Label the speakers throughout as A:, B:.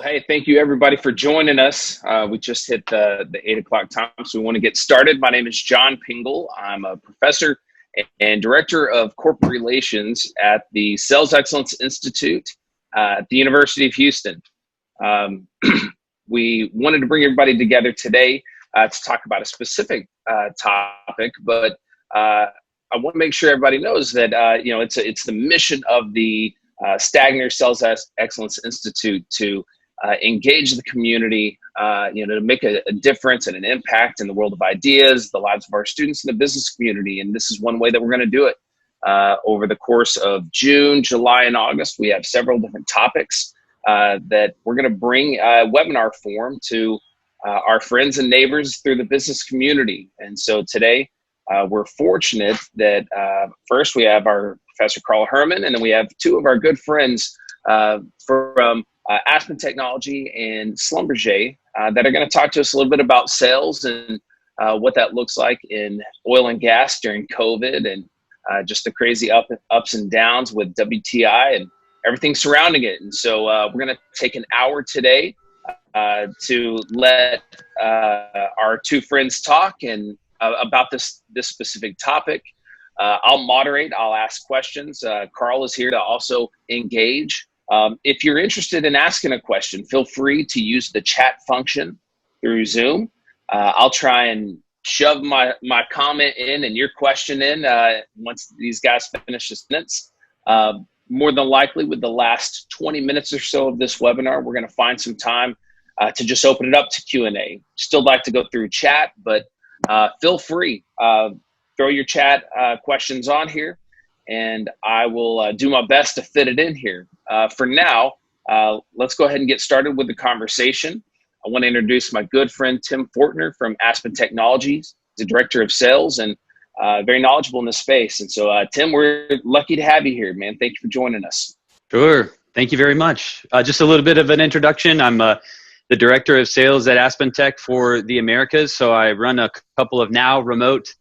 A: Hey, thank you everybody for joining us. We just hit the 8 o'clock time, so we want to get started. My name is John Pingle. I'm a professor and director of corporate relations at the Sales Excellence Institute at the University of Houston. We wanted to bring everybody together today to talk about a specific topic, but I want to make sure everybody knows that it's the mission of the Stagner Sales Excellence Institute to engage the community, to make a difference and an impact in the world of ideas, the lives of our students in the business community. And this is one way that we're going to do it. Over the course of June, July, and August, we have several different topics that we're going to bring webinar form to our friends and neighbors through the business community. And so today, we're fortunate that first we have our Professor Carl Herman, and then we have two of our good friends from Aspen Technology and Schlumberger that are going to talk to us a little bit about sales and what that looks like in oil and gas during COVID and just the crazy ups and downs with WTI and everything surrounding it. And so we're going to take an hour today to let our two friends talk and about this specific topic. I'll moderate. I'll ask questions. Carl is here to also engage. If you're interested in asking a question, feel free to use the chat function through Zoom. I'll try and shove my comment in and your question in once these guys finish the sentence. More than likely, with the last 20 minutes or so of this webinar, we're going to find some time to just open it up to Q&A. Still like to go through chat, but feel free. Throw your chat questions on here, and I will do my best to fit it in here. For now, let's go ahead and get started with the conversation. I want to introduce my good friend, Tim Fortner from Aspen Technologies, the Director of Sales and very knowledgeable in this space. And so, Tim, we're lucky to have you here, man. Thank you for joining us.
B: Sure. Thank you very much. Just a little bit of an introduction. I'm the Director of Sales at Aspen Tech for the Americas. So I run a couple of now remote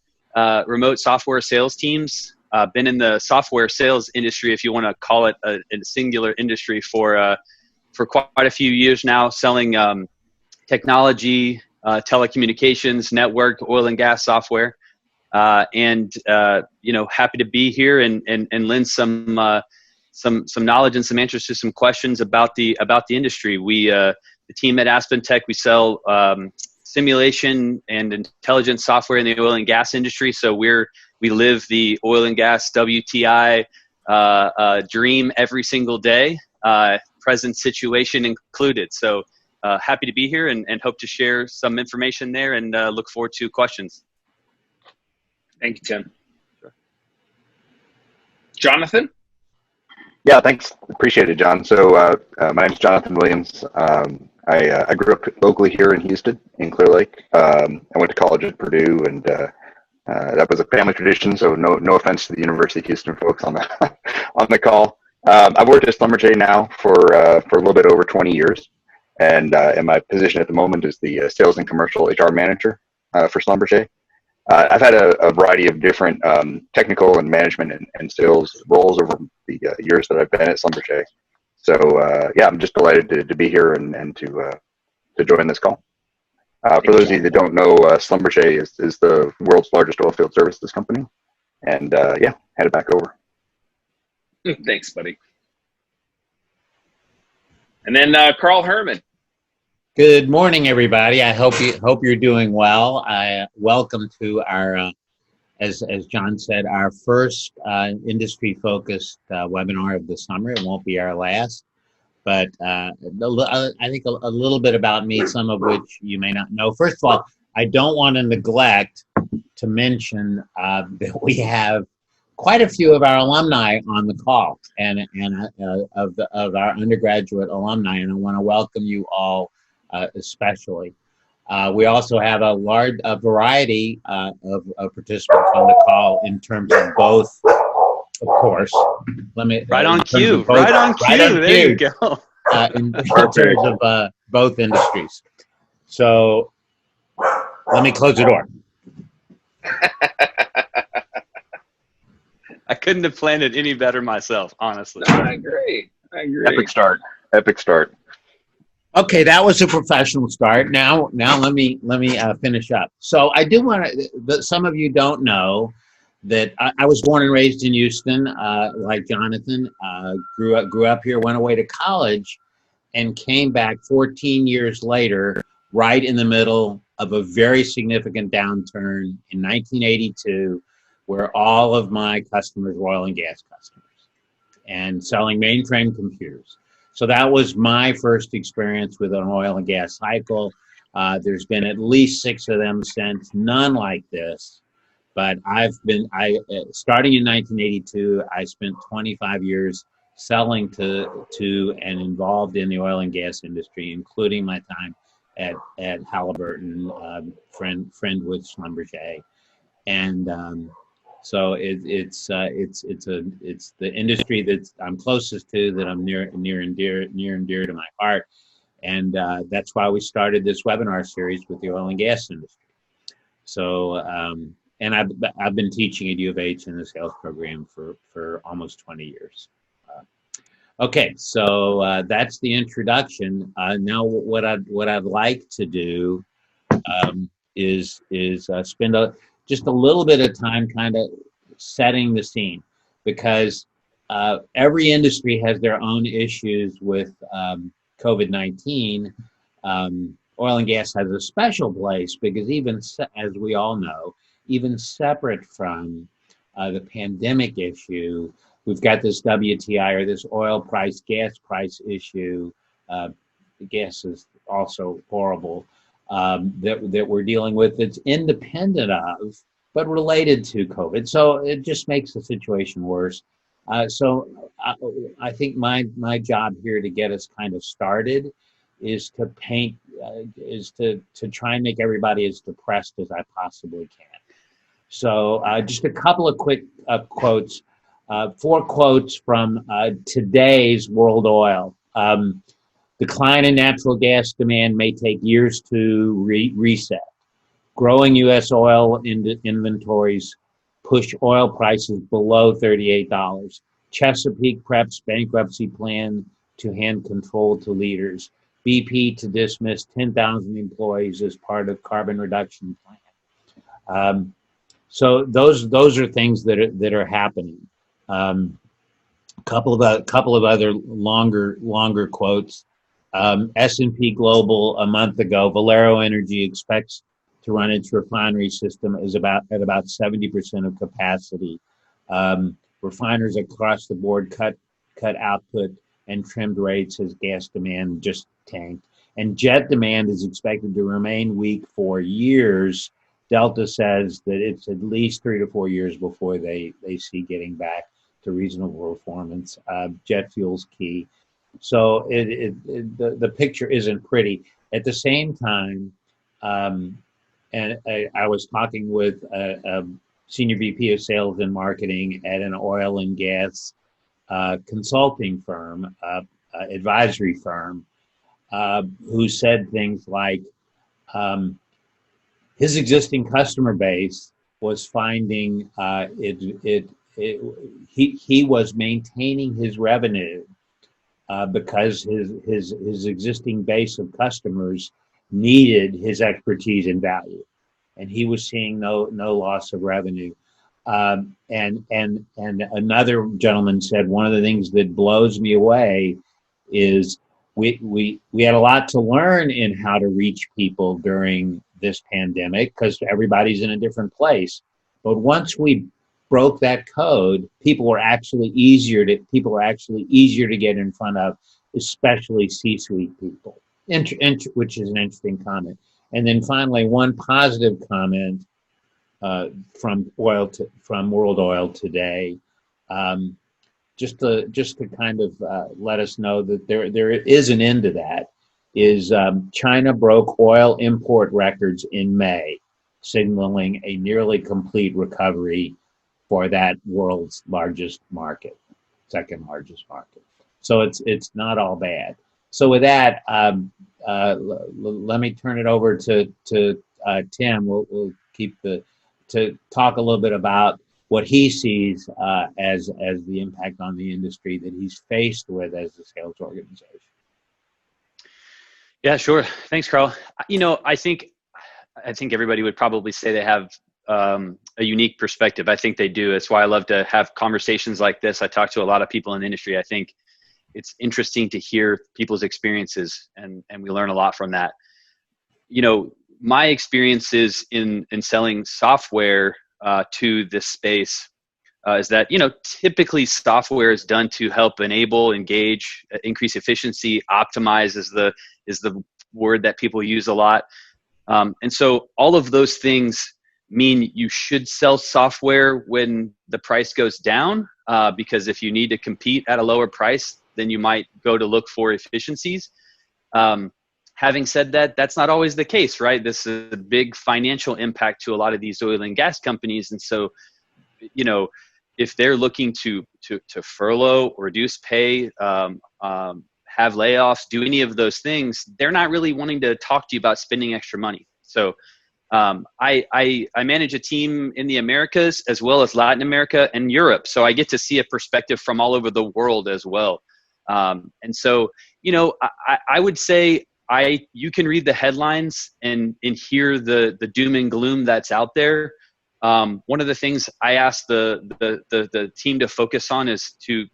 B: software sales teams. Been in the software sales industry, if you want to call it a singular industry, for quite a few years now, selling technology, telecommunications, network, oil and gas software, and happy to be here and lend some knowledge and some answers to some questions about the industry. We the team at Aspen Tech, we sell simulation and intelligence software in the oil and gas industry. So we live the oil and gas WTI dream every single day, present situation included. So happy to be here and hope to share some information there and look forward to questions.
A: Thank you, Tim. Sure. Jonathan?
C: Yeah, thanks. Appreciate it, John. So my name is Jonathan Williams. I grew up locally here in Houston, in Clear Lake. I went to college at Purdue, and that was a family tradition. So no offense to the University of Houston folks on the call. I've worked at Schlumberger now for a little bit over 20 years, and my position at the moment is the sales and commercial HR manager for Schlumberger. I've had a variety of different technical and management and sales roles over the years that I've been at Schlumberger. So yeah, I'm just delighted to be here and to join this call. For those of you that don't know, Schlumberger is the world's largest oilfield services company. And yeah, hand it back over.
A: Thanks, buddy. And then Carl Herman.
D: Good morning, everybody. I hope you're doing well. Welcome to our, as John said, our first industry-focused webinar of the summer. It won't be our last, but I think a little bit about me, some of which you may not know. First of all, I don't want to neglect to mention that we have quite a few of our alumni on the call, and of our undergraduate alumni, and I want to welcome you all. Especially. We also have a variety of participants on the call in terms of both, of course.
B: Right on cue. There you go.
D: In terms of both industries. So let me close the door.
B: I couldn't have planned it any better myself, honestly.
A: No, I agree.
C: Epic start.
D: Okay, that was a professional start. Now let me finish up. So I do want to. Some of you don't know that I was born and raised in Houston, like Jonathan. Grew up here, went away to college, and came back 14 years later, right in the middle of a very significant downturn in 1982, where all of my customers were oil and gas customers and selling mainframe computers. So that was my first experience with an oil and gas cycle. There's been at least 6 of them since, none like this. But starting in 1982, I spent 25 years selling to and involved in the oil and gas industry, including my time at Halliburton, friend with Schlumberger, and so it's the industry that I'm closest to, that I'm near and dear to my heart, and that's why we started this webinar series with the oil and gas industry. So and I've been teaching at U of H in the sales program for almost 20 years. Okay, so that's the introduction. Now what I'd like to do is spend just a little bit of time kind of setting the scene, because every industry has their own issues with COVID-19. Oil and gas has a special place because even as we all know, even separate from the pandemic issue, we've got this WTI, or this oil price, gas price issue. Gas is also horrible. That we're dealing with, that's independent of but related to COVID. So it just makes the situation worse. So I think my job here to get us kind of started is to paint, is to try and make everybody as depressed as I possibly can. So just a couple of quick quotes, 4 quotes from today's World Oil. Decline in natural gas demand may take years to reset. Growing U.S. oil inventories push oil prices below $38. Chesapeake preps bankruptcy plan to hand control to leaders. BP to dismiss 10,000 employees as part of carbon reduction plan. So those are things that are happening. Couple of other longer quotes. S&P Global a month ago, Valero Energy expects to run its refinery system at about 70% of capacity. Refiners across the board cut output and trimmed rates as gas demand just tanked. And jet demand is expected to remain weak for years. Delta says that it's at least 3 to 4 years before they see getting back to reasonable performance. Jet fuel's key. So the picture isn't pretty. At the same time, and I was talking with a senior VP of sales and marketing at an oil and gas consulting firm, advisory firm, who said things like his existing customer base was finding he was maintaining his revenue because his existing base of customers needed his expertise and value, and he was seeing no loss of revenue. And another gentleman said, one of the things that blows me away is we had a lot to learn in how to reach people during this pandemic, because everybody's in a different place. But once we broke that code, people are actually easier to get in front of, especially C-suite people, which is an interesting comment. And then finally, one positive comment from World Oil today, just to kind of let us know that there is an end to that, is China broke oil import records in May, signaling a nearly complete recovery for that world's largest market, second largest market. So it's not all bad. So with that, let me turn it over to Tim. We'll keep to talk a little bit about what he sees as the impact on the industry that he's faced with as a sales organization.
B: Yeah, sure. Thanks, Carl. I think everybody would probably say they have a unique perspective. I think they do. That's why I love to have conversations like this. I talk to a lot of people in the industry. I think it's interesting to hear people's experiences, and we learn a lot from that. My experiences in selling software to this space is that typically software is done to help enable, engage, increase efficiency, optimize is the word that people use a lot, and so all of those things mean you should sell software when the price goes down, because if you need to compete at a lower price, then you might go to look for efficiencies. Having said that, that's not always the case, right? This is a big financial impact to a lot of these oil and gas companies. And so, if they're looking to furlough or reduce pay, have layoffs, do any of those things, they're not really wanting to talk to you about spending extra money. So I manage a team in the Americas as well as Latin America and Europe. So I get to see a perspective from all over the world as well. And so, I would say you can read the headlines and hear the doom and gloom that's out there. One of the things I ask the team to focus on is to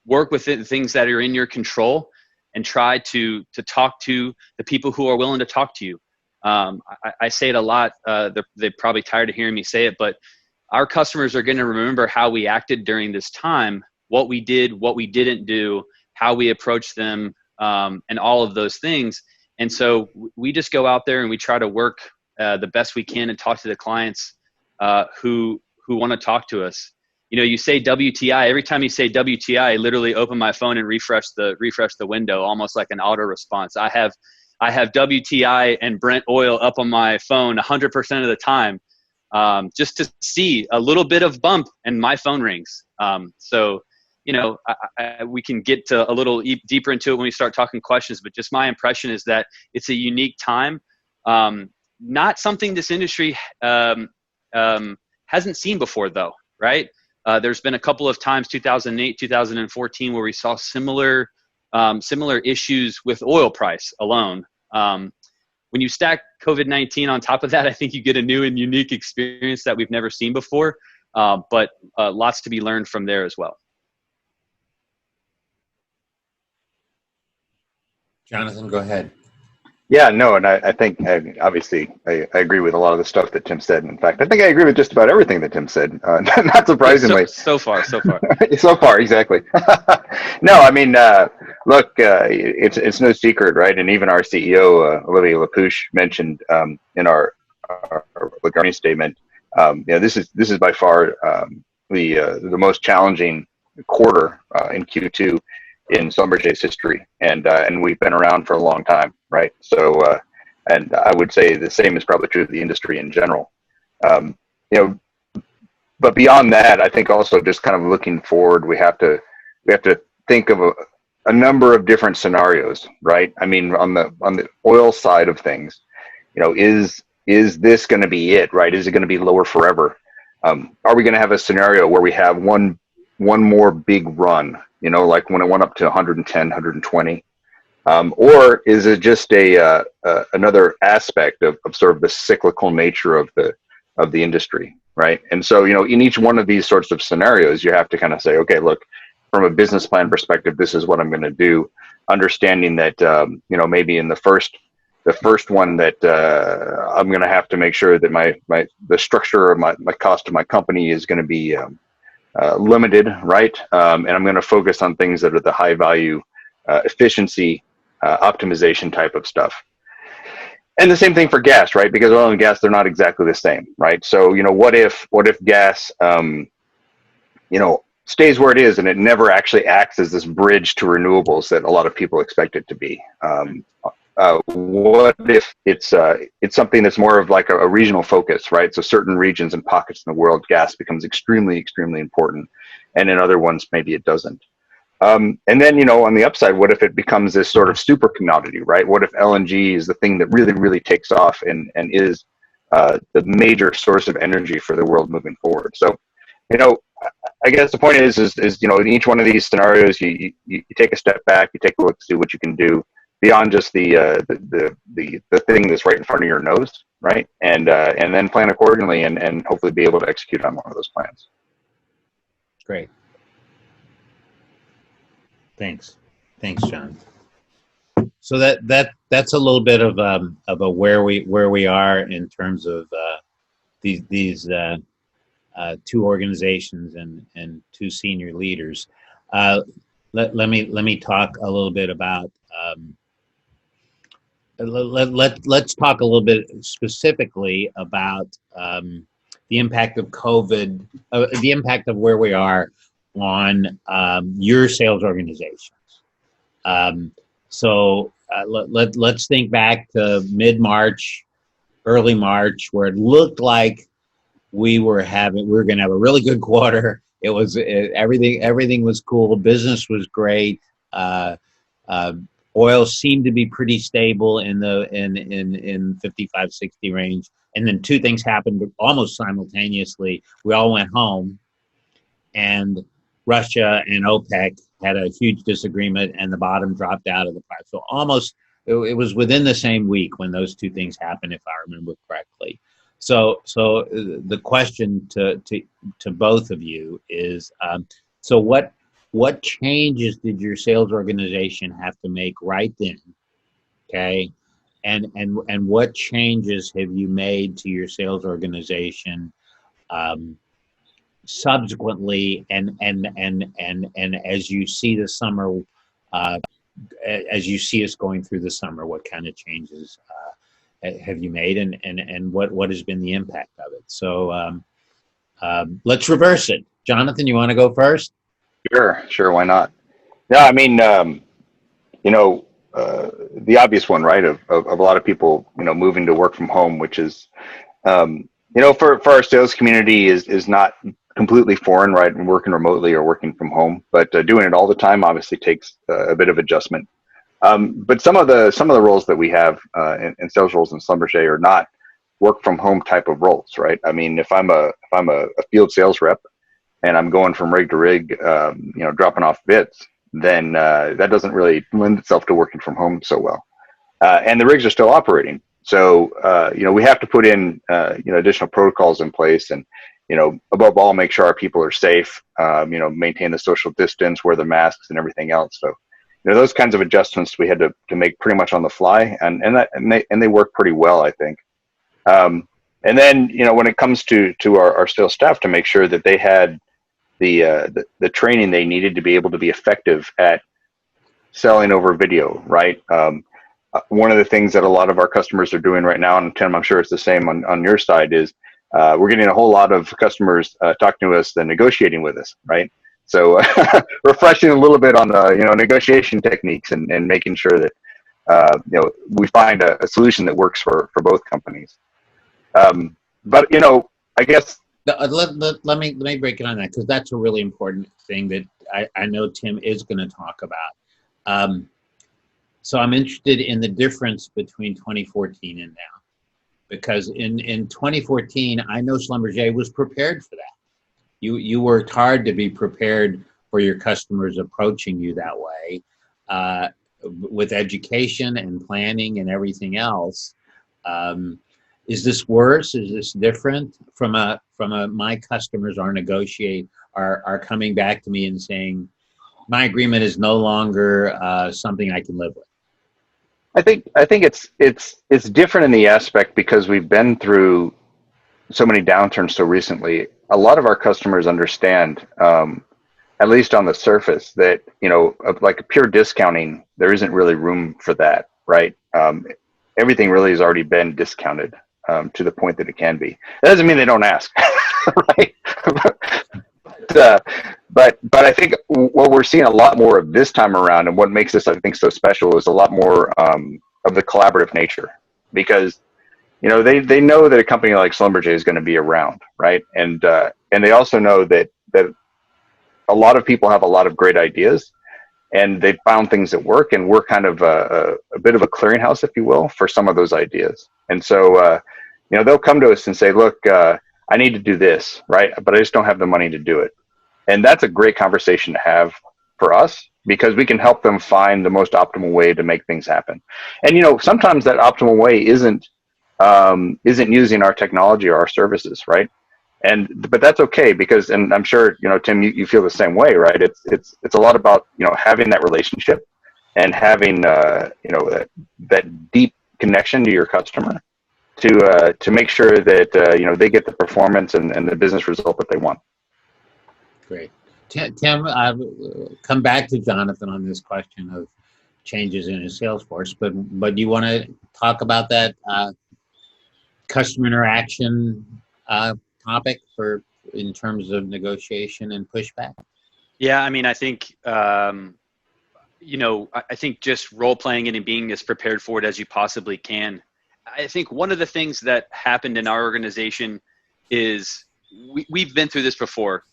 B: work with the things that are in your control and try to talk to the people who are willing to talk to you. I say it a lot. They're probably tired of hearing me say it, but our customers are going to remember how we acted during this time, what we did, what we didn't do, how we approached them, and all of those things. And so we just go out there and we try to work the best we can and talk to the clients who want to talk to us. You say WTI. Every time you say WTI, I literally open my phone and refresh the window, almost like an auto response. I have WTI and Brent oil up on my phone 100% of the time, just to see a little bit of bump, and my phone rings. We can get to a little deeper into it when we start talking questions, but just my impression is that it's a unique time, not something this industry hasn't seen before, though, right? There's been a couple of times, 2008, 2014, where we saw similar issues with oil price alone. When you stack COVID-19 on top of that, I think you get a new and unique experience that we've never seen before, but lots to be learned from there as well.
D: Jonathan, go ahead.
C: Yeah, no, and I think obviously I agree with a lot of the stuff that Tim said. In fact, I think I agree with just about everything that Tim said. Not surprisingly.
B: So far.
C: So far, exactly. No, I mean, look, it's no secret, right? And even our CEO, Olivier Le Peuch, mentioned in our earnings statement, this is by far the most challenging quarter in Q2 in Schlumberger's history, and we've been around for a long time, right? So, and I would say the same is probably true of the industry in general. But beyond that, I think also just kind of looking forward, we have to think of a number of different scenarios, right? I mean, on the oil side of things, is this going to be it, right? Is it going to be lower forever? Are we going to have a scenario where we have one more big run? Like when it went up to 110, 120, or is it just another aspect of sort of the cyclical nature of the industry, right? And so, in each one of these sorts of scenarios, you have to kind of say, okay, look, from a business plan perspective, this is what I'm going to do, understanding that, maybe in the first one that I'm going to have to make sure that the structure of my cost of my company is going to be limited, right? And I'm going to focus on things that are the high value, efficiency, optimization type of stuff. And the same thing for gas, right? Because oil and gas, they're not exactly the same, right? So, what if gas, stays where it is and it never actually acts as this bridge to renewables that a lot of people expect it to be? What if it's something that's more of like a regional focus, right? So certain regions and pockets in the world, gas becomes extremely, extremely important, and in other ones, maybe it doesn't. And then, on the upside, what if it becomes this sort of super commodity, right? What if LNG is the thing that really, really takes off and is the major source of energy for the world moving forward? So, I guess the point is in each one of these scenarios, you take a step back, you take a look, see what you can do. beyond just the thing that's right in front of your nose, right? And then plan accordingly and hopefully be able to execute on one of those plans.
D: Great. Thanks, John. So that's a little bit of a where we are in terms of these two organizations and two senior leaders. Let me talk a little bit about. Let's talk a little bit specifically about the impact of COVID, the impact of where we are on your sales organizations. Let's think back to mid-March, early March, where it looked like we were going to have a really good quarter. It was everything was cool. Business was great. Oil seemed to be pretty stable in the 55, 60 range. And then two things happened almost simultaneously. We all went home, and Russia and OPEC had a huge disagreement, and the bottom dropped out of the price. So it was within the same week when those two things happened, if I remember correctly. So the question to both of you is, so what changes did your sales organization have to make right then? Okay. And what changes have you made to your sales organization subsequently and as you see the summer, as you see us going through the summer, what kind of changes have you made and what has been the impact of it? So let's reverse it. Jonathan, you want to go first?
C: Sure. Why not? No, I mean, the obvious one, right? Of a lot of people, moving to work from home, which is, for our sales community is not completely foreign, right? And working remotely or working from home, but doing it all the time obviously takes a bit of adjustment. But some of the roles that we have in sales roles in Schlumberger are not work from home type of roles, right? I mean, if I'm a field sales rep and I'm going from rig to rig, dropping off bits, then that doesn't really lend itself to working from home so well. And the rigs are still operating. So, we have to put in, additional protocols in place and, above all, make sure our people are safe, maintain the social distance, wear the masks and everything else. So, those kinds of adjustments we had to make pretty much on the fly and they work pretty well, I think. And then, when it comes to our sales staff, to make sure that they had the training they needed to be able to be effective at selling over video, right? One of the things that a lot of our customers are doing right now, and Tim, I'm sure it's the same on your side, is we're getting a whole lot of customers talking to us than negotiating with us, right? So refreshing a little bit on the negotiation techniques and making sure that we find a solution that works for both companies. But I guess.
D: Let me break it on that, because that's a really important thing that I know Tim is going to talk about. So I'm interested in the difference between 2014 and now, because in 2014, I know Schlumberger was prepared for that. You worked hard to be prepared for your customers approaching you that way, with education and planning and everything else. Is this worse? Is this different from my customers are coming back to me and saying, my agreement is no longer something I can live with?
C: I think it's different in the aspect because we've been through so many downturns so recently. A lot of our customers understand, at least on the surface, that of like pure discounting, there isn't really room for that, right? Everything really has already been discounted to the point that it can be. That doesn't mean they don't ask, right? But I think what we're seeing a lot more of this time around, and what makes this, I think, so special, is a lot more of the collaborative nature, because they know that a company like Schlumberger is going to be around, right? And they also know that a lot of people have a lot of great ideas, and they've found things that work, and we're kind of a bit of a clearinghouse, if you will, for some of those ideas. And so they'll come to us and say, look, I need to do this, right? But I just don't have the money to do it. And that's a great conversation to have for us because we can help them find the most optimal way to make things happen. And sometimes that optimal way isn't using our technology or our services, right? But that's okay because, and I'm sure Tim, you feel the same way, right? It's a lot about having that relationship and having that deep connection to your customer to make sure that they get the performance and the business result that they want.
D: Great. Tim, I'll come back to Jonathan on this question of changes in his sales force, but you want to talk about that customer interaction topic in terms of negotiation and pushback?
B: Yeah, I mean, I think I think just role playing it and being as prepared for it as you possibly can. I think one of the things that happened in our organization is we've been through this before,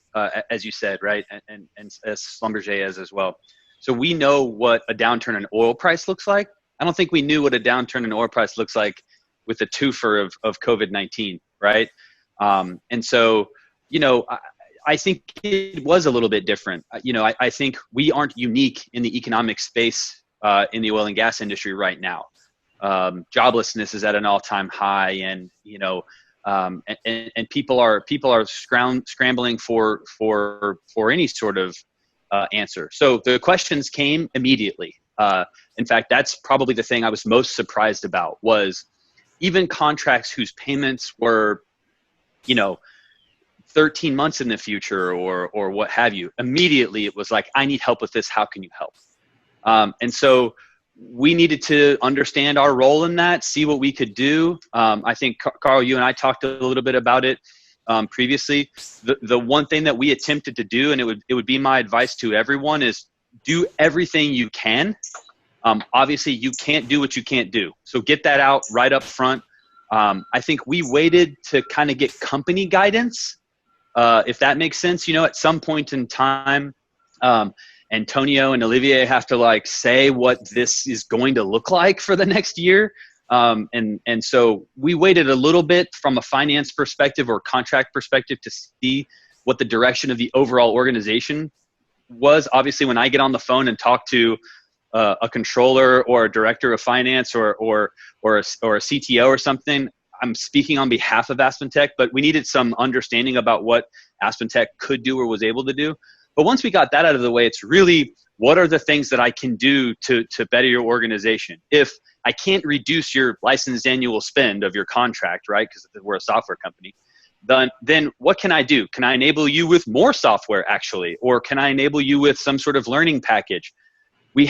B: as you said, right? And as Schlumberger has as well. So we know what a downturn in oil price looks like. I don't think we knew what a downturn in oil price looks like with the twofer of COVID-19, right? And so, I think it was a little bit different. I think we aren't unique in the economic space in the oil and gas industry right now. Joblessness is at an all-time high, and and people are scrambling for any sort of answer. So the questions came immediately. In fact, that's probably the thing I was most surprised about was even contracts whose payments were 13 months in the future or what have you. Immediately it was like, I need help with this. How can you help? And so we needed to understand our role in that, see what we could do. I think, Carl, you and I talked a little bit about it previously. The one thing that we attempted to do, and it would be my advice to everyone, is do everything you can. Obviously, you can't do what you can't do. So get that out right up front. I think we waited to kind of get company guidance, if that makes sense. At some point in time, Antonio and Olivier have to say what this is going to look like for the next year. And so we waited a little bit from a finance perspective or contract perspective to see what the direction of the overall organization was. Obviously, when I get on the phone and talk to a controller or a director of finance or a CTO or something, I'm speaking on behalf of AspenTech, but we needed some understanding about what AspenTech could do or was able to do. But once we got that out of the way, it's really, what are the things that I can do to better your organization? If I can't reduce your licensed annual spend of your contract, right, because we're a software company, then what can I do? Can I enable you with more software, actually? Or can I enable you with some sort of learning package? We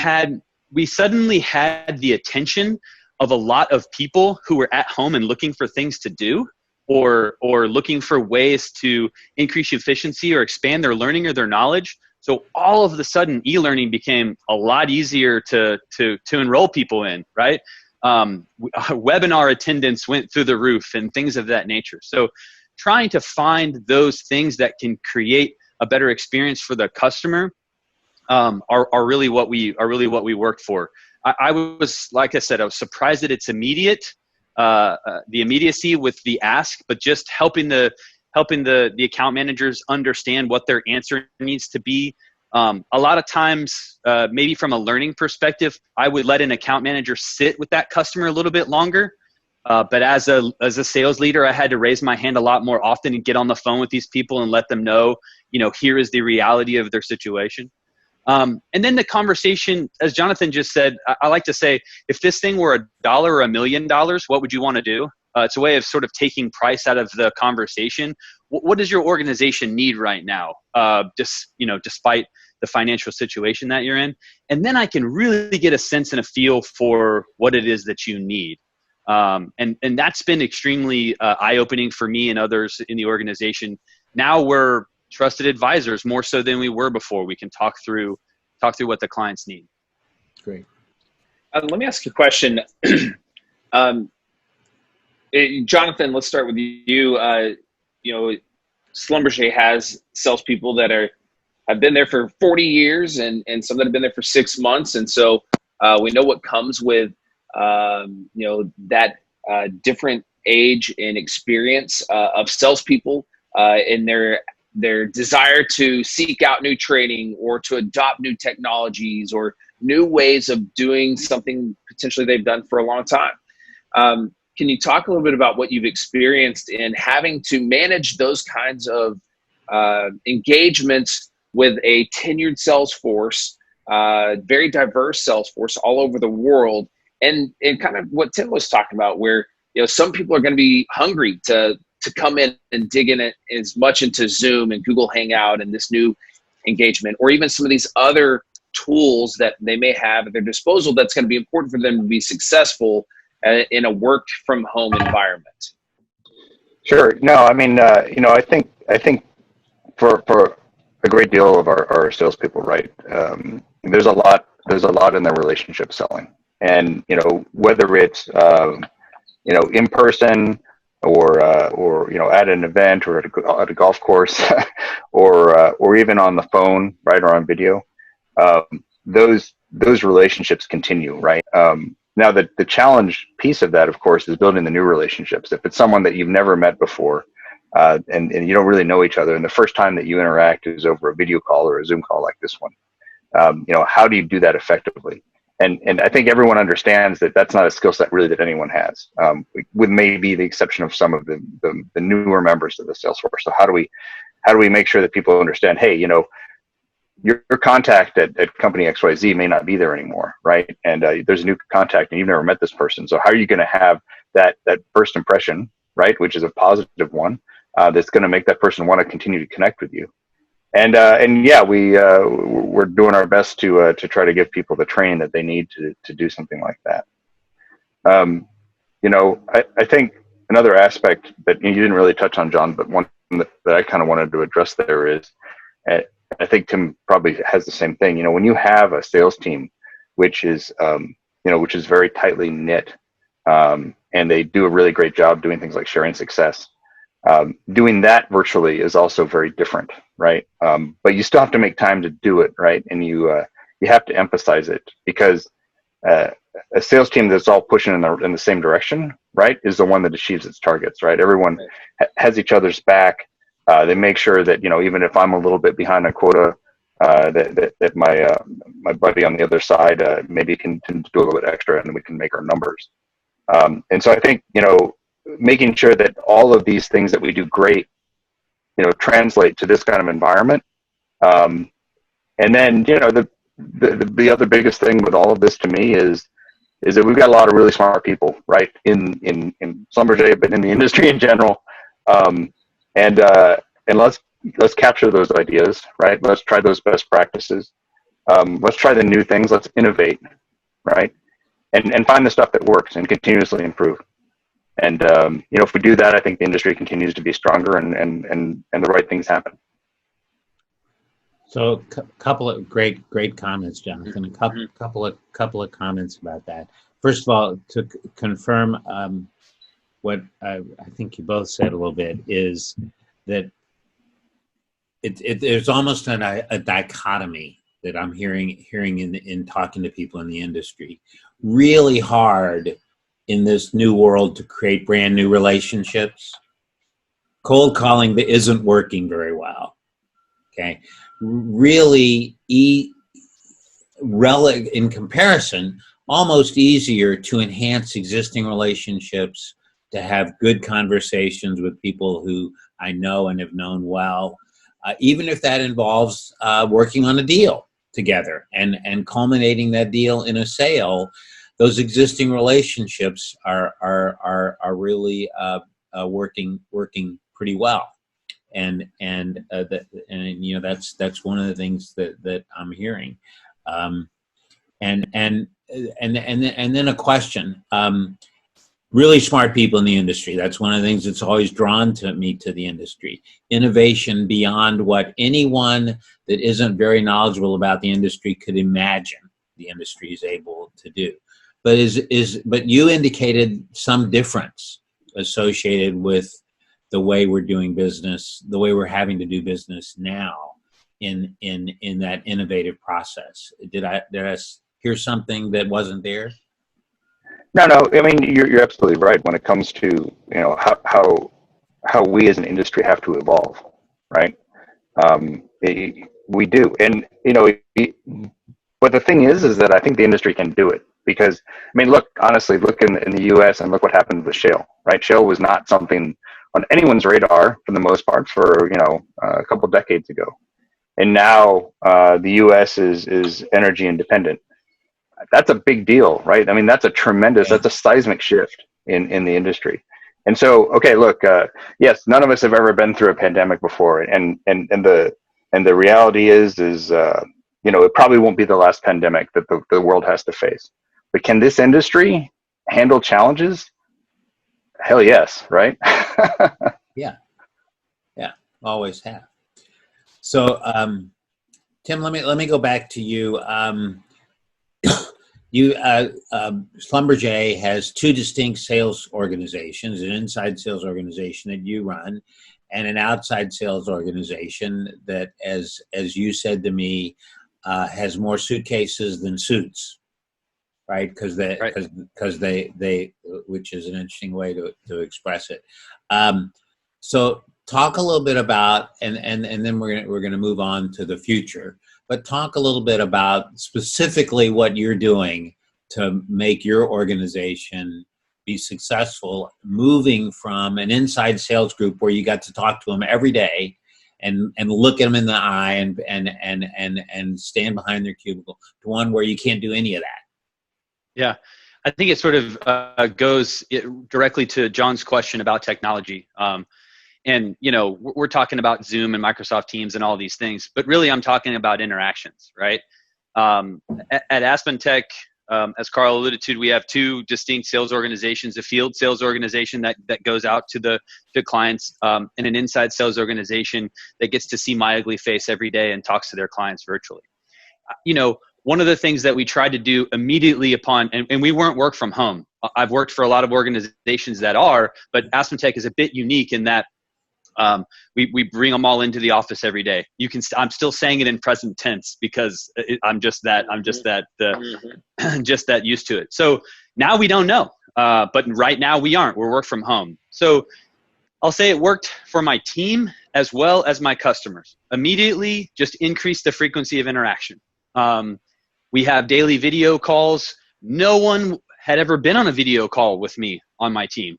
B: suddenly had the attention of a lot of people who were at home and looking for things to do, or looking for ways to increase efficiency or expand their learning or their knowledge. So all of a sudden, e-learning became a lot easier to enroll people in, right? Webinar attendance went through the roof and things of that nature. So trying to find those things that can create a better experience for the customer are really what we worked for. I was, like I said, I was surprised that it's immediate, the immediacy with the ask, but just helping the account managers understand what their answer needs to be. A lot of times, maybe from a learning perspective, I would let an account manager sit with that customer a little bit longer. But as a sales leader, I had to raise my hand a lot more often and get on the phone with these people and let them know, here is the reality of their situation. And then the conversation, as Jonathan just said, I like to say, if this thing were $1 or $1 million, what would you want to do? It's a way of sort of taking price out of the conversation. What does your organization need right now? Despite the financial situation that you're in. And then I can really get a sense and a feel for what it is that you need. And that's been extremely eye-opening for me and others in the organization. Now we're trusted advisors more so than we were before. We can talk through what the clients need.
D: Great.
A: Let me ask you a question. Jonathan, let's start with you. Schlumberger has salespeople that have been there for 40 years and some that have been there for 6 months. And so we know what comes with, that different age and experience of salespeople in their their desire to seek out new training or to adopt new technologies or new ways of doing something potentially they've done for a long time. Can you talk a little bit about what you've experienced in having to manage those kinds of engagements with a tenured sales force, very diverse sales force all over the world, and kind of what Tim was talking about, where some people are going to be hungry to come in and dig in it as much into Zoom and Google Hangout and this new engagement, or even some of these other tools that they may have at their disposal that's going to be important for them to be successful in a work from home environment.
C: Sure. No, I mean, I think for a great deal of our salespeople, right? There's a lot in their relationship selling, and whether it's in person or at an event or at a golf course or even on the phone, right, or on video, those relationships continue, right? Now the challenge piece of that, of course, is building the new relationships. If it's someone that you've never met before, and you don't really know each other, and the first time that you interact is over a video call or a Zoom call like this one, how do you do that effectively? And I think everyone understands that that's not a skill set really that anyone has, with maybe the exception of some of the newer members of the sales force. So how do we make sure that people understand, hey, your contact at company XYZ may not be there anymore, right? And there's a new contact and you've never met this person. So how are you going to have that first impression, right, which is a positive one, that's going to make that person want to continue to connect with you? And yeah, we're doing our best to try to give people the training that they need to do something like that. I think another aspect that you didn't really touch on, John, but one that I kind of wanted to address there is, I think Tim probably has the same thing. When you have a sales team, which is very tightly knit, and they do a really great job doing things like sharing success. Doing that virtually is also very different, right? But you still have to make time to do it, right? And you have to emphasize it, because a sales team that's all pushing in the same direction, right, is the one that achieves its targets, right? Everyone has each other's back. They make sure that even if I'm a little bit behind a quota, that my buddy on the other side maybe can do a little bit extra, and we can make our numbers. And so I think making sure that all of these things that we do great, translate to this kind of environment. And then, the other biggest thing with all of this to me is that we've got a lot of really smart people, right, in Schlumberger, but in the industry in general. And let's capture those ideas, right? Let's try those best practices. Let's try the new things. Let's innovate, right? And find the stuff that works and continuously improve. And if we do that, I think the industry continues to be stronger, and the right things happen.
D: So, couple of great comments, Jonathan. A couple of comments about that. First of all, to confirm what I think you both said a little bit, is that there's almost a dichotomy that I'm hearing in talking to people in the industry. Really hard in this new world to create brand new relationships. Cold calling that isn't working very well. Okay, really in comparison, almost easier to enhance existing relationships, to have good conversations with people who I know and have known well, even if that involves working on a deal together and culminating that deal in a sale. Those existing relationships are really working pretty well, and that's one of the things that I'm hearing, and then a question. Really smart people in the industry. That's one of the things that's always drawn me to the industry. Innovation beyond what anyone that isn't very knowledgeable about the industry could imagine the industry is able to do. But but you indicated some difference associated with the way we're doing business, the way we're having to do business now in that innovative process. Did I hear something that wasn't there?
C: No. I mean, you're absolutely right when it comes to how we as an industry have to evolve, right? We do, and but the thing is that I think the industry can do it because I mean, look, honestly, look in the U.S. and look what happened with shale. Right, shale was not something on anyone's radar for the most part for a couple of decades ago, and now the U.S. is energy independent. That's a big deal, right? I mean, that's a seismic shift in the industry. And so, okay, look, yes, none of us have ever been through a pandemic before, and the reality is it probably won't be the last pandemic that the world has to face. But can this industry handle challenges? Hell yes, right?
D: Yeah, always have. So, Tim, let me go back to you. Schlumberger has two distinct sales organizations: an inside sales organization that you run, and an outside sales organization that, as you said to me, has more suitcases than suits, right? Because they, which is an interesting way to express it. So talk a little bit about, and then we're gonna move on to the future. But talk a little bit about specifically what you're doing to make your organization be successful, moving from an inside sales group where you got to talk to them every day and look at them in the eye and stand behind their cubicle, to one where you can't do any of that.
B: Yeah, I think it sort of goes directly to John's question about technology. And, we're talking about Zoom and Microsoft Teams and all these things, but really I'm talking about interactions, right? At AspenTech, as Carl alluded to, we have two distinct sales organizations: a field sales organization that goes out to clients, and an inside sales organization that gets to see my ugly face every day and talks to their clients virtually. One of the things that we tried to do immediately upon, and we weren't work from home. I've worked for a lot of organizations that are, but AspenTech is a bit unique in that we bring them all into the office every day. I'm still saying it in present tense because I'm just that used to it. So now we don't know, but right now we aren't. We're work from home. So I'll say it worked for my team as well as my customers. Immediately, just increase the frequency of interaction. We have daily video calls. No one had ever been on a video call with me on my team.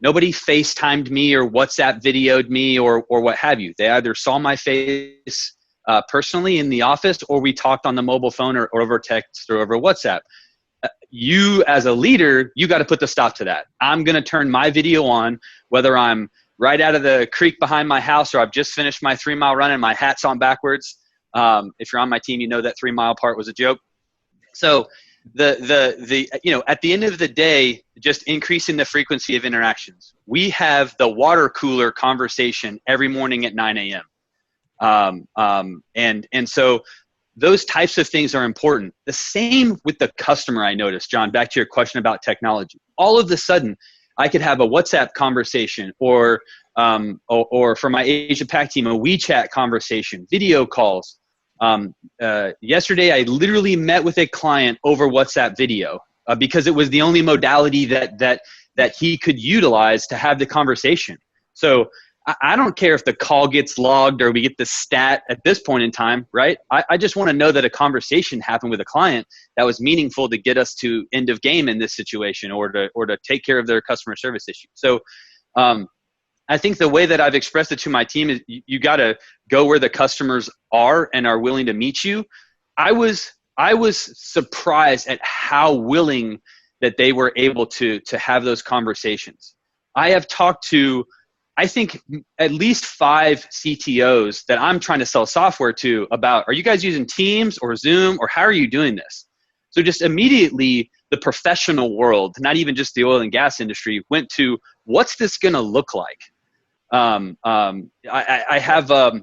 B: Nobody FaceTimed me or WhatsApp videoed me or what have you. They either saw my face personally in the office, or we talked on the mobile phone or over text or over WhatsApp. You as a leader, you got to put the stop to that. I'm going to turn my video on, whether I'm right out of the creek behind my house or I've just finished my 3-mile run and my hat's on backwards. If you're on my team, you know that 3-mile part was a joke. So at the end of the day, just increasing the frequency of interactions. We have the water cooler conversation every morning at 9 a.m. And so those types of things are important. The same with the customer, I noticed, John, back to your question about technology. All of a sudden, I could have a WhatsApp conversation or for my Asia Pac team, a WeChat conversation, video calls. Yesterday, I literally met with a client over WhatsApp video because it was the only modality that he could utilize to have the conversation. So I don't care if the call gets logged or we get the stat at this point in time, right? I just want to know that a conversation happened with a client that was meaningful to get us to end of game in this situation or to take care of their customer service issue. So I think the way that I've expressed it to my team is you got to go where the customers are and are willing to meet you. I was surprised at how willing that they were able to have those conversations. I have talked to, I think, at least 5 CTOs that I'm trying to sell software to about, are you guys using Teams or Zoom or how are you doing this? So just immediately the professional world, not even just the oil and gas industry, went to what's this going to look like? I have a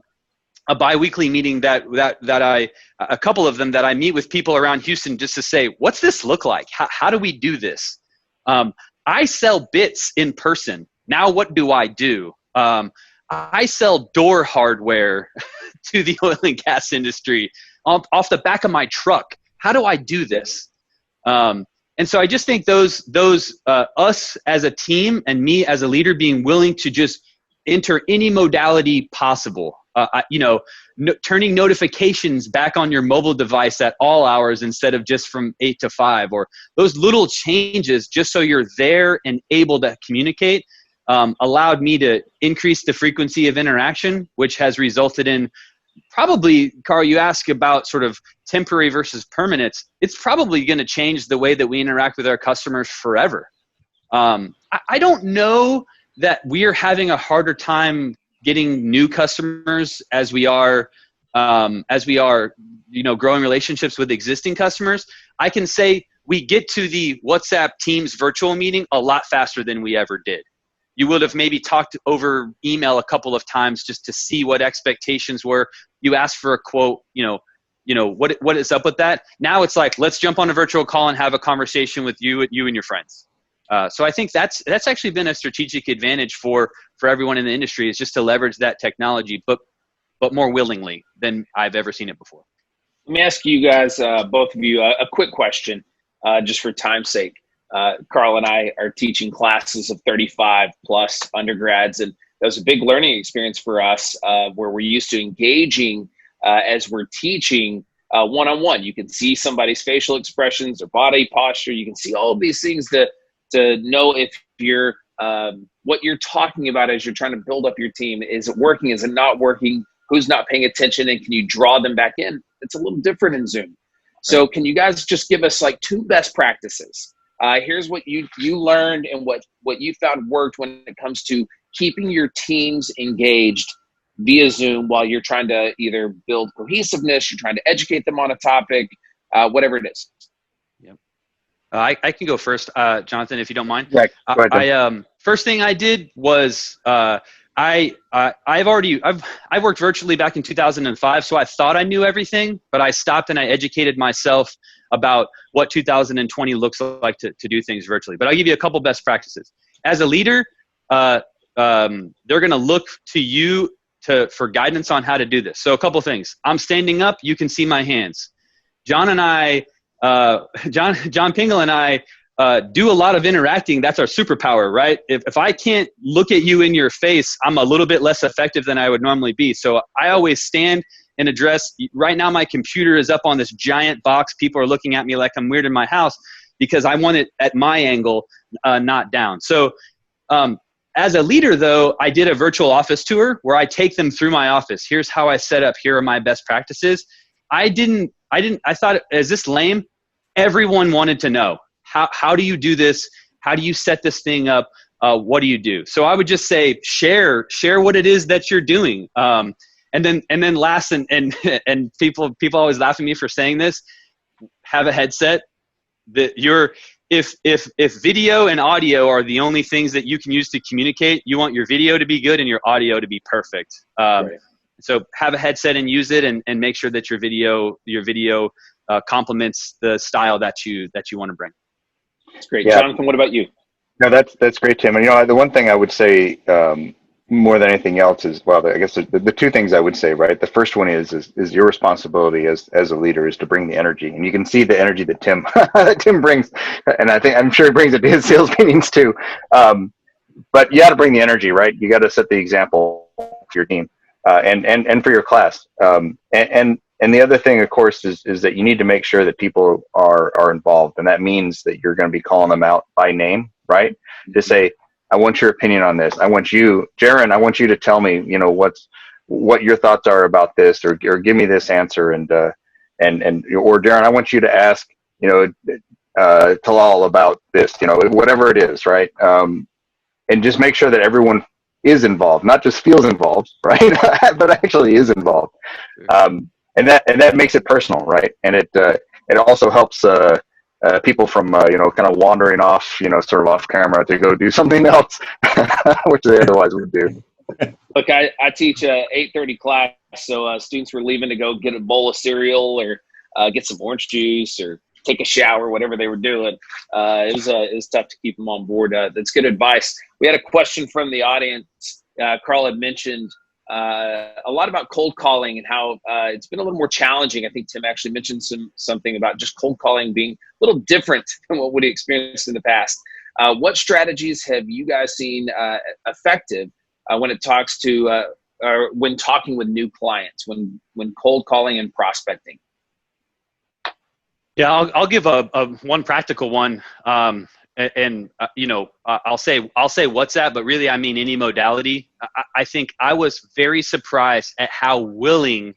B: biweekly meeting that a couple of them that I meet with people around Houston just to say, what's this look like? How do we do this? I sell bits in person. Now what do I do? I sell door hardware to the oil and gas industry off the back of my truck. How do I do this? And so I just think those us as a team and me as a leader being willing to just enter any modality possible turning notifications back on your mobile device at all hours instead of just from 8 to 5, or those little changes just so you're there and able to communicate, allowed me to increase the frequency of interaction, which has resulted in probably, Carl, you ask about sort of temporary versus permanent. It's probably going to change the way that we interact with our customers forever. I don't know that we're having a harder time getting new customers as we are, growing relationships with existing customers. I can say we get to the WhatsApp Teams virtual meeting a lot faster than we ever did. You would have maybe talked over email a couple of times just to see what expectations were. You asked for a quote, what is up with that? Now it's like, let's jump on a virtual call and have a conversation with you and your friends. So I think that's actually been a strategic advantage for everyone in the industry, is just to leverage that technology, but more willingly than I've ever seen it before.
A: Let me ask you guys, both of you, a quick question, just for time's sake. Carl and I are teaching classes of 35 plus undergrads, and that was a big learning experience for us, where we're used to engaging as we're teaching one-on-one. You can see somebody's facial expressions or body posture. You can see all of these things to know if you're what you're talking about as you're trying to build up your team. Is it working? Is it not working? Who's not paying attention? And can you draw them back in? It's a little different in Zoom. So can you guys just give us like 2 best practices? Here's what you learned and what you found worked when it comes to keeping your teams engaged via Zoom while you're trying to either build cohesiveness, you're trying to educate them on a topic, whatever it is.
B: Yep. I can go first, Jonathan, if you don't mind.
C: Right. Go ahead,
B: First thing I did was I've worked virtually back in 2005, so I thought I knew everything, but I stopped and I educated myself about what 2020 looks like to do things virtually. But I'll give you a couple best practices. As a leader, they're going to look to you for guidance on how to do this. So a couple things. I'm standing up. You can see my hands. John Pingle and I do a lot of interacting. That's our superpower, right? If I can't look at you in your face, I'm a little bit less effective than I would normally be. So I always stand and address. Right now, my computer is up on this giant box. People are looking at me like I'm weird in my house because I want it at my angle, not down. So as a leader, though, I did a virtual office tour where I take them through my office. Here's how I set up. Here are my best practices. I thought, is this lame? Everyone wanted to know. How do you do this? How do you set this thing up? What do you do? So I would just say, share what it is that you're doing. And then last, and people always laugh at me for saying this, have a headset that if video and audio are the only things that you can use to communicate, you want your video to be good and your audio to be perfect. Right. So have a headset and use it, and make sure that your video complements the style that you want to bring.
A: That's great. Yeah. Jonathan, what about you?
C: No, that's great, Tim. And the one thing I would say more than anything else is, well, I guess the 2 things I would say, right? The first one is your responsibility as a leader is to bring the energy, and you can see the energy that Tim brings, and I'm sure he brings it to his sales meetings too. But you got to bring the energy, right? You got to set the example for your team and for your class. And the other thing, of course, is that you need to make sure that people are involved, and that means that you're going to be calling them out by name, right? To say, I want your opinion on this. I want you, Jaron, I want you to tell me, what your thoughts are about this, or give me this answer, or Jaron, I want you to ask, Talal about this, whatever it is, right? And just make sure that everyone is involved, not just feels involved, right? But actually is involved. And that makes it personal, right? And it also helps people from kind of wandering off, sort of off camera to go do something else, which they otherwise would do.
A: Look, I teach a 8:30 class, so students were leaving to go get a bowl of cereal or get some orange juice or take a shower, whatever they were doing. It was tough to keep them on board. That's good advice. We had a question from the audience. Carl had mentioned a lot about cold calling and how it's been a little more challenging. I think Tim actually mentioned something about just cold calling being a little different than what we experienced in the past. What strategies have you guys seen effective when it talks to when talking with new clients, when cold calling and prospecting?
B: Yeah, I'll give a one practical one. I'll say WhatsApp, but really I mean any modality. I think I was very surprised at how willing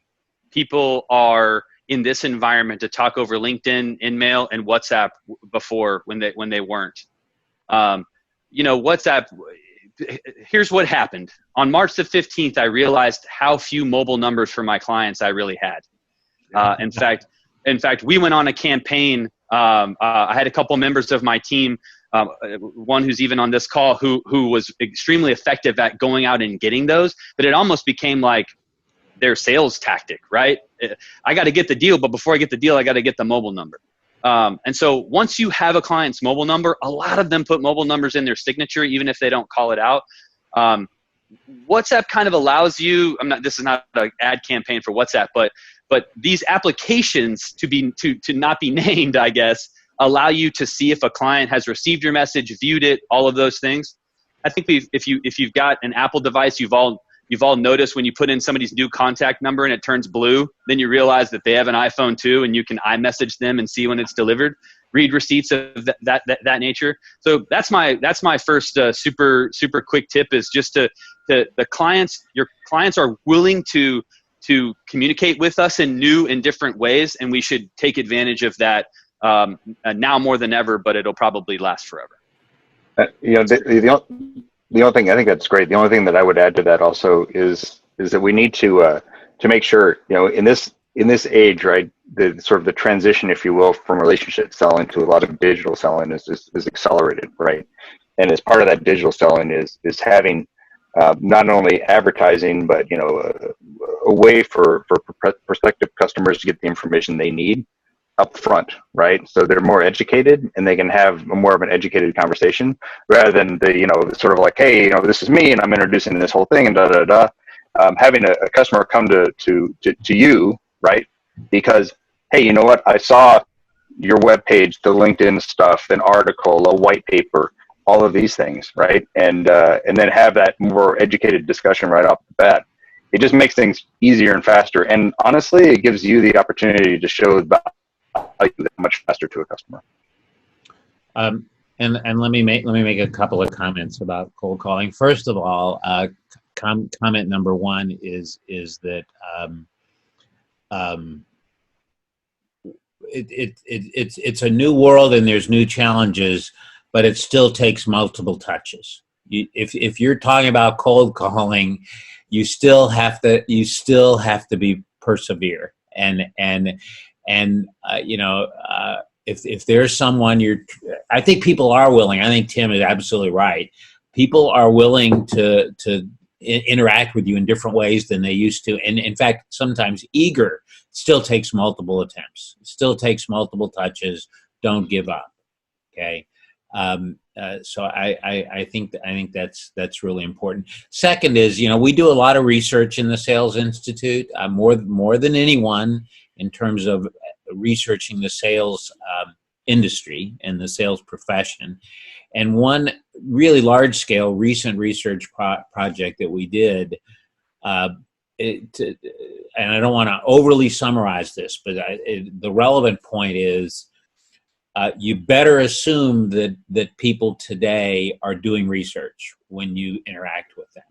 B: people are in this environment to talk over LinkedIn, InMail, and WhatsApp before when they weren't. WhatsApp. Here's what happened. On March the 15th, I realized how few mobile numbers for my clients I really had. In fact, we went on a campaign. I had a couple members of my team, one who's even on this call, who was extremely effective at going out and getting those, but it almost became like their sales tactic, right? I got to get the deal, but before I get the deal, I got to get the mobile number. And so once you have a client's mobile number, a lot of them put mobile numbers in their signature, even if they don't call it out. WhatsApp kind of allows you, this is not an ad campaign for WhatsApp, but these applications to not be named, I guess, allow you to see if a client has received your message, viewed it, all of those things. I think if you've got an Apple device, you've all noticed when you put in somebody's new contact number and it turns blue, then you realize that they have an iPhone too, and you can iMessage them and see when it's delivered, read receipts of that nature. So that's my first super quick tip is just to the clients. Your clients are willing to communicate with us in new and different ways, and we should take advantage of that now more than ever. But it'll probably last forever.
C: The only thing I think that's great. The only thing that I would add to that also is that we need to make sure, in this age, right, the sort of the transition, if you will, from relationship selling to a lot of digital selling is accelerated, right? And as part of that digital selling is having not only advertising, but a way for prospective customers to get the information they need up front, right? So they're more educated and they can have more of an educated conversation rather than sort of like, hey, this is me and I'm introducing this whole thing and having a customer come to you, right? Because, hey, you know what? I saw your webpage, the LinkedIn stuff, an article, a white paper, all of these things, right? And then have that more educated discussion right off the bat. It just makes things easier and faster. And honestly, it gives you the opportunity to show the value much faster to a customer.
D: And let me make a couple of comments about cold calling. First of all, comment number one is that it's a new world and there's new challenges, but it still takes multiple touches. If you're talking about cold calling, you still have to be persevere if there's someone I think people are willing. I think Tim is absolutely right. People are willing to interact with you in different ways than they used to, and in fact, sometimes eager. Still takes multiple attempts. Still takes multiple touches. Don't give up. Okay. So I think that's really important. Second is, we do a lot of research in the Sales Institute, more than anyone in terms of researching the sales industry and the sales profession. And one really large scale recent research project that we did, and I don't want to overly summarize this, but the relevant point is, you better assume that people today are doing research when you interact with them.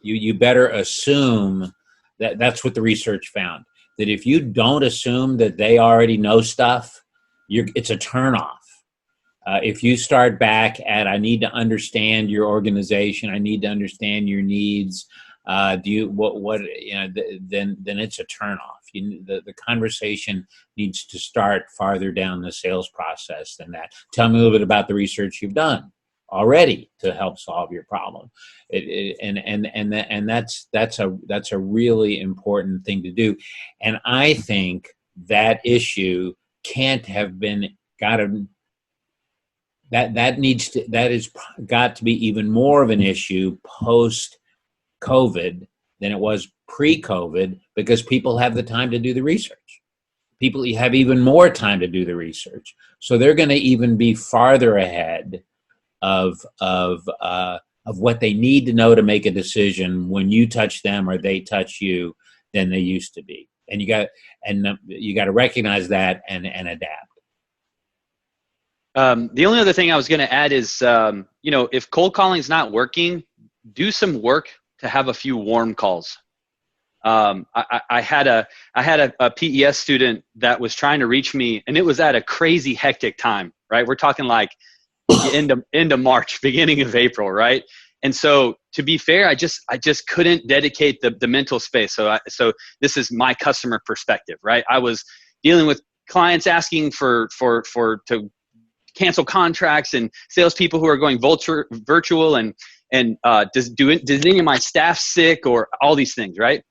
D: You better assume that's what the research found. That if you don't assume that they already know stuff, it's a turnoff. If you start back at, I need to understand your organization, I need to understand your needs, then it's a turnoff. The conversation needs to start farther down the sales process than that. Tell me a little bit about the research you've done already to help solve your problem. And that's a really important thing to do. And I think that issue can't have been that has got to be even more of an issue post COVID than it was pre-COVID, because people have the time to do the research. People have even more time to do the research. So they're going to even be farther ahead of of what they need to know to make a decision when you touch them or they touch you than they used to be. And you got to recognize that and adapt.
B: The only other thing I was going to add is, if cold calling is not working, do some work to have a few warm calls. I had a PES student that was trying to reach me, and it was at a crazy hectic time, right? We're talking like end of March, beginning of April, right? And so, to be fair, I just couldn't dedicate the mental space. So this is my customer perspective, right? I was dealing with clients asking for to cancel contracts and salespeople who are going virtual and does any of my staff sick or all these things, right?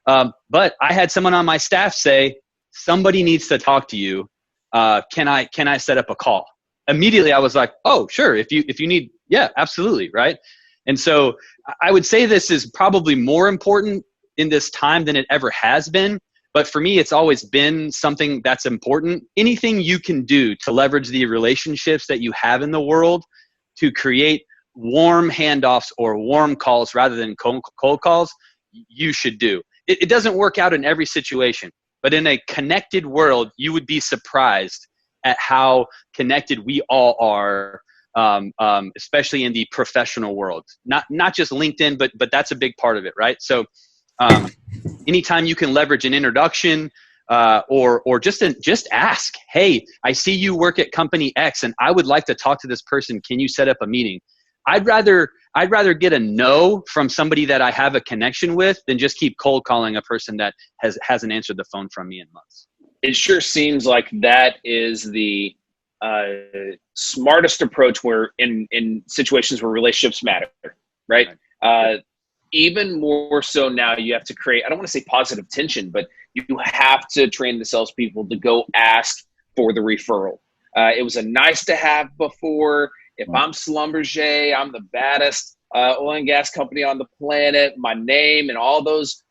B: But I had someone on my staff say, somebody needs to talk to you. Can I set up a call? Immediately I was like, oh, sure. If you need, yeah, absolutely. Right. And so I would say this is probably more important in this time than it ever has been. But for me, it's always been something that's important. Anything you can do to leverage the relationships that you have in the world to create warm handoffs or warm calls rather than cold calls, you should do. It doesn't work out in every situation, but in a connected world, you would be surprised at how connected we all are, especially in the professional world. Not just LinkedIn, but that's a big part of it, right? So anytime you can leverage an introduction or just ask, hey, I see you work at company X and I would like to talk to this person. Can you set up a meeting? I'd rather get a no from somebody that I have a connection with than just keep cold calling a person that hasn't answered the phone from me in months.
A: It sure seems like that is the smartest approach where in situations where relationships matter, right? Even more so now, you have to create, I don't want to say positive tension, but you have to train the salespeople to go ask for the referral. It was a nice to have before. If I'm Schlumberger, I'm the baddest oil and gas company on the planet, my name and all those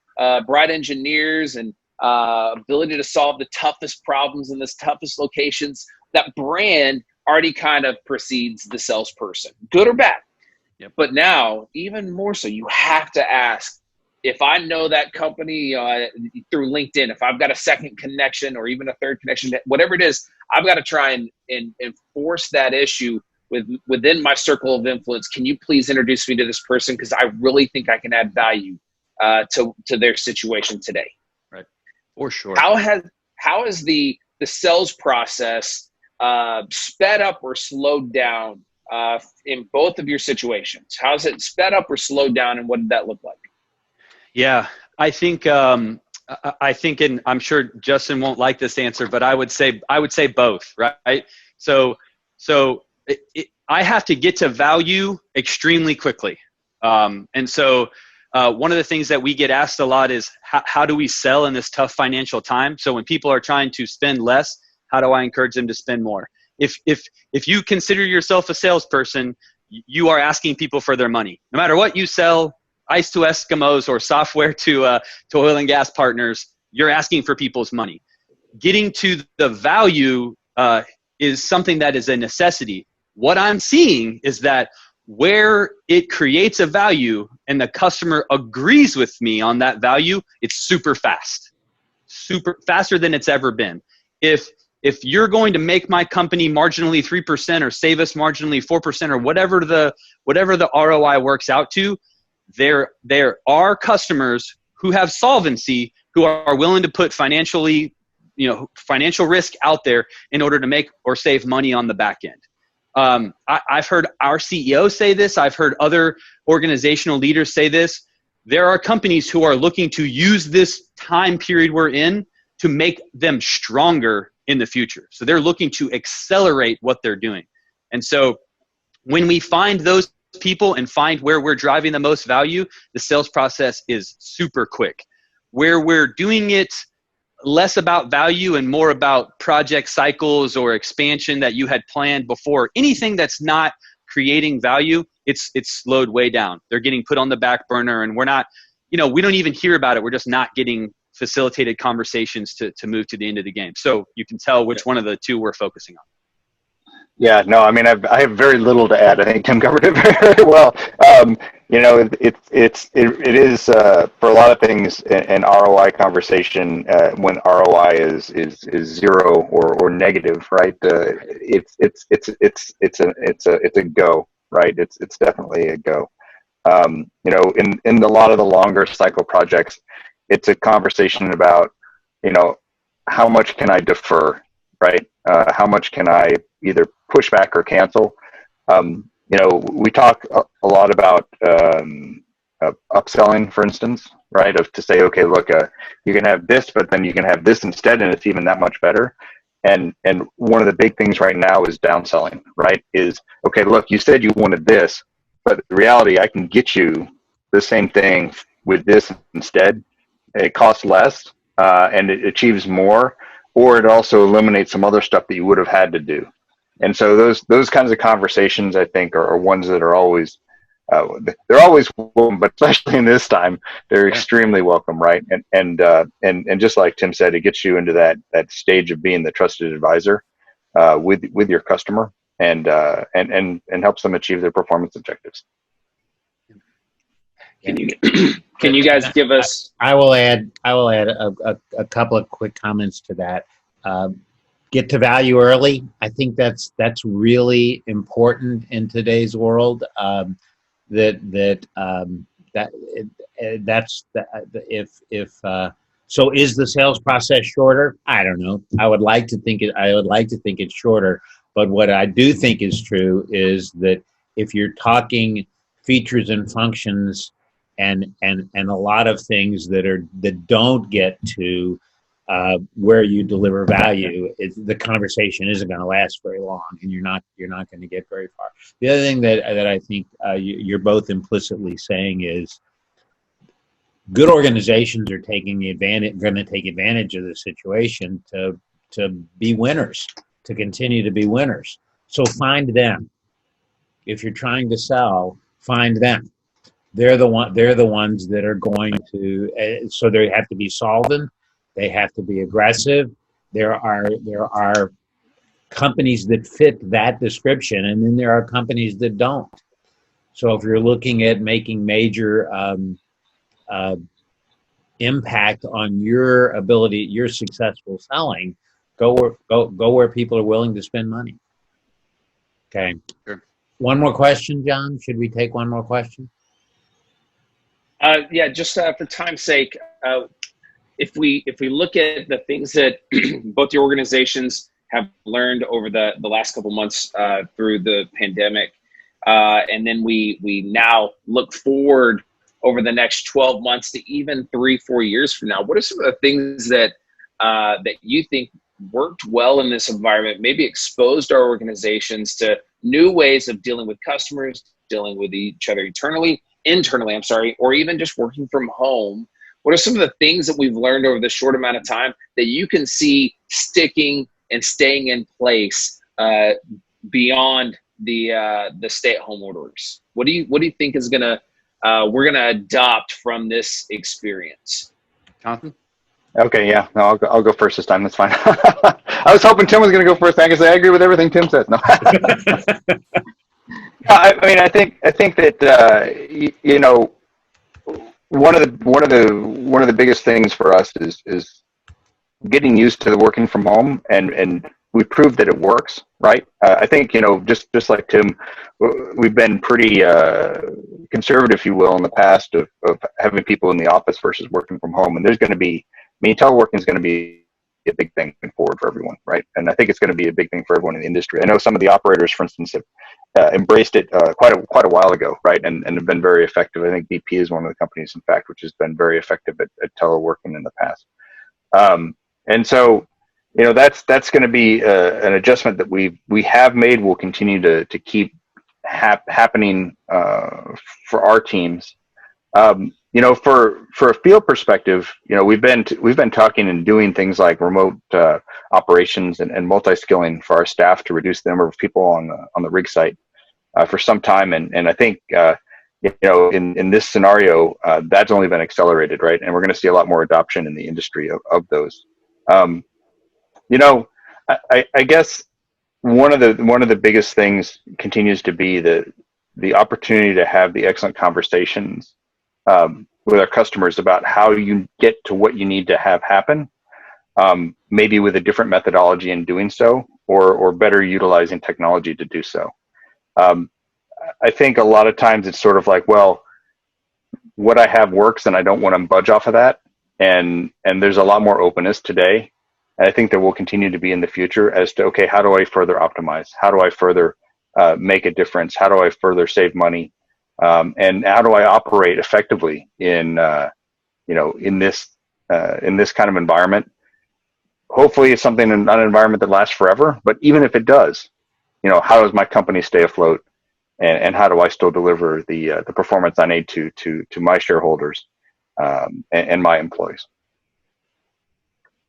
A: bright engineers and ability to solve the toughest problems in the toughest locations, that brand already kind of precedes the salesperson, good or bad.
B: Yep.
A: But now, even more so, you have to ask, if I know that company through LinkedIn, if I've got a second connection or even a third connection, whatever it is, I've got to try and enforce that issue within my circle of influence. Can you please introduce me to this person? Because I really think I can add value to their situation today.
B: Right, for sure.
A: How has the sales process sped up or slowed down in both of your situations? How's it sped up or slowed down, and what did that look like?
B: Yeah, I think, and I'm sure Justin won't like this answer, but I would say both, right? So I have to get to value extremely quickly. And so one of the things that we get asked a lot is how do we sell in this tough financial time? So when people are trying to spend less, how do I encourage them to spend more? If you consider yourself a salesperson, you are asking people for their money. No matter what you sell, ice to Eskimos or software to oil and gas partners, you're asking for people's money. Getting to the value is something that is a necessity. What I'm seeing is that where it creates a value and the customer agrees with me on that value, it's super fast, super faster than it's ever been. If you're going to make my company marginally 3% or save us marginally 4% or whatever the ROI works out to, there are customers who have solvency who are willing to put financial risk out there in order to make or save money on the back end. I've heard our CEO say this. I've heard other organizational leaders say this. There are companies who are looking to use this time period we're in to make them stronger in the future. So they're looking to accelerate what they're doing. And so when we find those people and find where we're driving the most value, the sales process is super quick. Where we're doing it less about value and more about project cycles or expansion that you had planned before, anything that's not creating value, it's slowed way down. They're getting put on the back burner, and we're not, we don't even hear about it. We're just not getting facilitated conversations to move to the end of the game. So you can tell which one of the two we're focusing on.
C: Yeah, no, I mean, I have very little to add. I think Tim covered it very well. You know, it is for a lot of things an ROI conversation when ROI is zero or negative, right? It's a go, right? It's definitely a go. You know, in a lot of the longer cycle projects, it's a conversation about, you know, how much can I defer, right? How much can I either push back or cancel? You know, we talk a lot about upselling, for instance, right? Of to say, okay, look, you can have this, but then you can have this instead, and it's even that much better. And one of the big things right now is downselling, right? Is okay, look, you said you wanted this, but the reality, I can get you the same thing with this instead. It costs less, and it achieves more, or it also eliminates some other stuff that you would have had to do. And so those kinds of conversations, I think, are ones that are always they're always welcome, but especially in this time, they're extremely welcome, right? And just like Tim said, it gets you into that stage of being the trusted advisor with your customer, and helps them achieve their performance objectives.
A: Can you guys give us?
D: I will add a couple of quick comments to that. Get to value early. I think that's really important in today's world. So is the sales process shorter? I don't know. I would like to think it's shorter. But what I do think is true is that if you're talking features and functions and a lot of things that don't get to where you deliver value, the conversation isn't going to last very long, and you're not going to get very far. The other thing that I think you're both implicitly saying is good organizations are going to take advantage of the situation to be winners, to continue to be winners. So find them. If you're trying to sell, find them. They're the ones that are going to. So they have to be solvent. They have to be aggressive. There are companies that fit that description, and then there are companies that don't. So if you're looking at making major impact on your ability, your successful selling, go where people are willing to spend money. Okay.
B: Sure.
D: One more question, John. Should we take one more question?
A: Yeah, just for time's sake, if we look at the things that both your organizations have learned over the last couple months through the pandemic, and then we now look forward over the next 12 months to even 3-4 years from now, what are some of the things that that you think worked well in this environment, maybe exposed our organizations to new ways of dealing with customers, dealing with each other internally, or even just working from home? What are some of the things that we've learned over this short amount of time that you can see sticking and staying in place beyond the stay-at-home orders? What do you think is we're gonna adopt from this experience?
B: Jonathan?
C: Okay, yeah, no, I'll go first this time. That's fine. I was hoping Tim was going to go first. I guess I agree with everything Tim said. No, I mean, I think that you know, one of the biggest things for us is getting used to the working from home, and we proved that it works, right? I think, you know, just like Tim, we've been pretty conservative, if you will, in the past of having people in the office versus working from home, and there's going to be. I mean, teleworking is going to be a big thing going forward for everyone, right? And I think it's going to be a big thing for everyone in the industry. I know some of the operators, for instance, have embraced it quite a while ago, right? And have been very effective. I think BP is one of the companies, in fact, which has been very effective at teleworking in the past. And so, you know, that's going to be an adjustment that we have made. Will continue to keep happening for our teams. You know, for a field perspective, you know, we've been talking and doing things like remote operations and multi-skilling for our staff to reduce the number of people on the rig site for some time, and I think you know, in this scenario, that's only been accelerated, right? And we're going to see a lot more adoption in the industry of those. You know, I guess one of the biggest things continues to be the opportunity to have the excellent conversations with our customers about how you get to what you need to have happen, maybe with a different methodology in doing so, or better utilizing technology to do so. I think a lot of times it's sort of like, well, what I have works and I don't want to budge off of that. And there's a lot more openness today. And I think there will continue to be in the future as to, okay, how do I further optimize? How do I further make a difference? How do I further save money? And how do I operate effectively in this kind of environment? Hopefully it's something in an environment that lasts forever, but even if it does, how does my company stay afloat? And how do I still deliver the performance I need to my shareholders and my employees?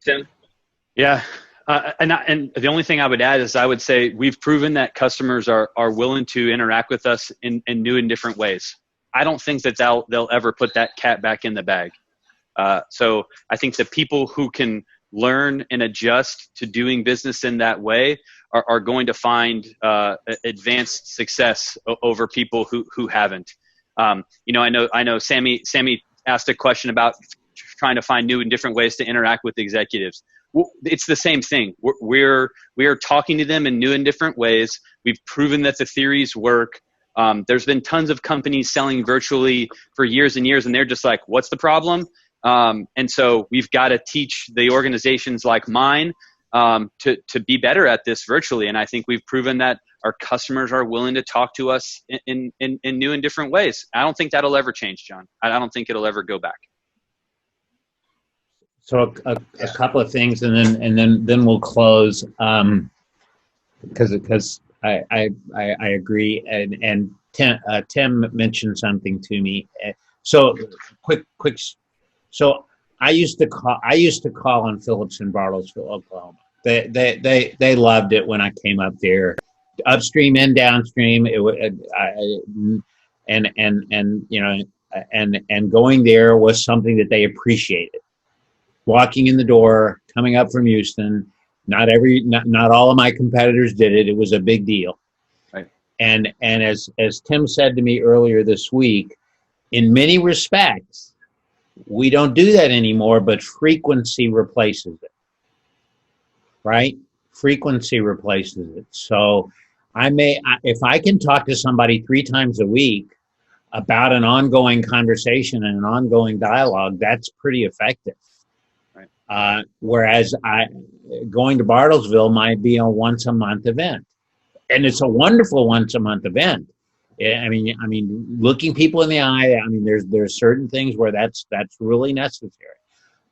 A: Tim?
B: Yeah. And the only thing I would add is I would say we've proven that customers are willing to interact with us in new and different ways. I don't think that they'll ever put that cat back in the bag. So I think the people who can learn and adjust to doing business in that way are going to find advanced success over people who haven't. I know Sammy asked a question about trying to find new and different ways to interact with executives. It's the same thing. We are talking to them in new and different ways. We've proven that the theories work. There's been tons of companies selling virtually for years and years, and they're just like, what's the problem? And so we've got to teach the organizations like mine to be better at this virtually. And I think we've proven that our customers are willing to talk to us in new and different ways. I don't think that'll ever change, John. I don't think it'll ever go back.
D: So a couple of things, and then we'll close, because I agree, and Tim mentioned something to me. So quick. So I used to call on Phillips in Bartlesville, Oklahoma. They loved it when I came up there, upstream and downstream. And going there was something that they appreciated. Walking in the door, coming up from Houston, not all of my competitors did it. It was a big deal.
B: Right.
D: And as Tim said to me earlier this week, in many respects, we don't do that anymore, but frequency replaces it. Right? Frequency replaces it. So if I can talk to somebody 3 times a week about an ongoing conversation and an ongoing dialogue, that's pretty effective. Whereas going to Bartlesville might be a once a month event, and it's a wonderful once a month event. I mean, looking people in the eye. I mean, there's certain things where that's really necessary,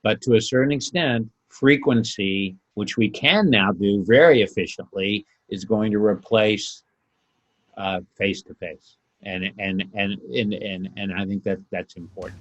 D: but to a certain extent, frequency, which we can now do very efficiently, is going to replace face to face, and I think that's important.